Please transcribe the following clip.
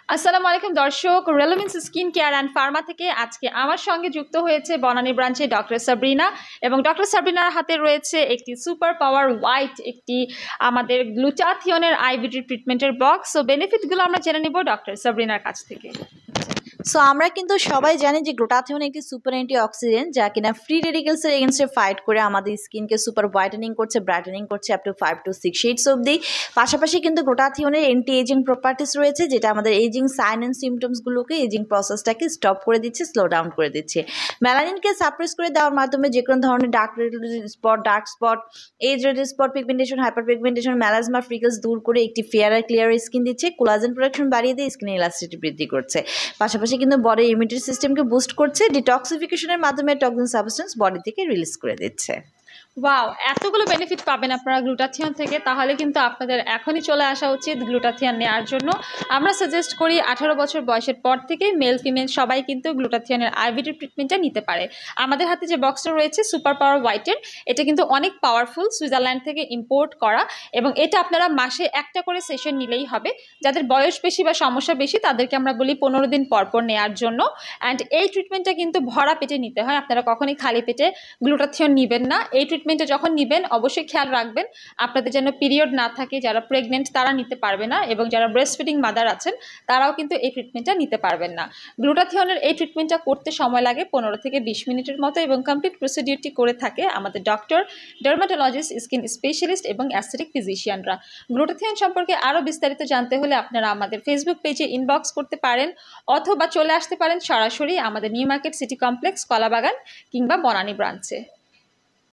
আসসালামু আলাইকুম দর্শক, relevance skin care and Pharma থেকে আজকে আমার সঙ্গে যুক্ত হয়েছে বনানী ব্রাঞ্চে ডক্টর সাবরিনা। এবং ডক্টর সাবরিনার হাতে রয়েছে একটি সুপার পাওয়ার হোয়াইট একটি আমাদের গ্লুটাথিয়নের আইবিডি ট্রিটমেন্টের বক্স। সো বেনিফিটগুলো আমরা জেনে নিব ডক্টর সাবরিনার কাছ থেকে। সো আমরা কিন্তু সবাই জানি যে গ্লুটাথিয়ন একটি সুপার অ্যান্টিঅক্সিডেন্ট যা কিনা ফ্রি রেডিকেলসের এগেনস্টে ফাইট করে আমাদের স্কিনকে সুপার হোয়াইটেনিং করছে, ব্রাইটেনিং করছে আপ টু 5 to 6 শেডস অবধি। পাশাপাশি কিন্তু গ্লুটাথিয়নের অ্যান্টি এজিং প্রপার্টিস রয়েছে, যেটা আমাদের এজিং সাইন অ্যান্ড সিমটমসগুলোকে, এজিং প্রসেসটাকে স্টপ করে দিচ্ছে, স্লো ডাউন করে দিচ্ছে। মেলানিনকে সাপ্রেস করে দেওয়ার মাধ্যমে যে কোনো ধরনের dark spot, age related spot, pigmentation, hyper pigmentation, melasma, freckles দূর করে একটি ফেয়ার আর ক্লিয়ার স্কিন দিচ্ছে। কোলাজেন প্রোডাকশন বাড়িয়ে দিয়ে স্কিনের ইলাস্টিসিটি বৃদ্ধি করছে। পাশাপাশি কিন্তু বডির ইমিউনিটি সিস্টেমকে বুস্ট করছে, ডিটক্সিফিকেশনের মাধ্যমে টক্সিন সাবস্টেন্স বডি থেকে রিলিজ করে দিচ্ছে। ওয়াও, এতগুলো বেনিফিট পাবেন আপনারা গ্লুটাথিয়ন থেকে, তাহলে কিন্তু আপনাদের এখনই চলে আসা উচিত গ্লুটাথিয়ন নেওয়ার জন্য। আমরা সাজেস্ট করি 18 বছর বয়সের পর থেকে মেল ফিমেল সবাই কিন্তু গ্লুটাথিয়নের আইভিডি ট্রিটমেন্টটা নিতে পারে। আমাদের হাতে যে বক্সটা রয়েছে সুপার পাওয়ার হোয়াইটের, এটা কিন্তু অনেক পাওয়ারফুল, সুইজারল্যান্ড থেকে ইম্পোর্ট করা। এবং এটা আপনারা মাসে একটা করে সেশন নিলেই হবে। যাদের বয়স বেশি বা সমস্যা বেশি তাদেরকে আমরা বলি 15 দিন পর পর নেওয়ার জন্য। অ্যান্ড এই ট্রিটমেন্টটা কিন্তু ভরা পেটে নিতে হয়, আপনারা কখনই খালি পেটে গ্লুটাথিয়ন নেবেন না। এই ট্রিটমেন্টে যখন নেবেন অবশ্যই খেয়াল রাখবেন আপনাদের যেন পিরিয়ড না থাকে। যারা প্রেগনেন্ট তারা নিতে পারবে না, এবং যারা ব্রেস্ট ফিডিং মাদার আছেন তারাও কিন্তু এই ট্রিটমেন্টটা নিতে পারবেন না। গ্লুটাথিয়নের এই ট্রিটমেন্টটা করতে সময় লাগে 15 থেকে 20 মিনিটের মতো, এবং কমপ্লিট প্রসিডিউরটি করে থাকে আমাদের ডক্টর, ডার্মাটোলজিস্ট, স্কিন স্পেশালিস্ট এবং অ্যাস্থেটিক ফিজিশিয়ানরা। গ্লুটাথিয়ন সম্পর্কে আরও বিস্তারিত জানতে হলে আপনারা আমাদের ফেসবুক পেজে ইনবক্স করতে পারেন, অথবা চলে আসতে পারেন সরাসরি আমাদের নিউ মার্কেট সিটি কমপ্লেক্স, কলাবাগান কিংবা বনানী ব্রাঞ্চে।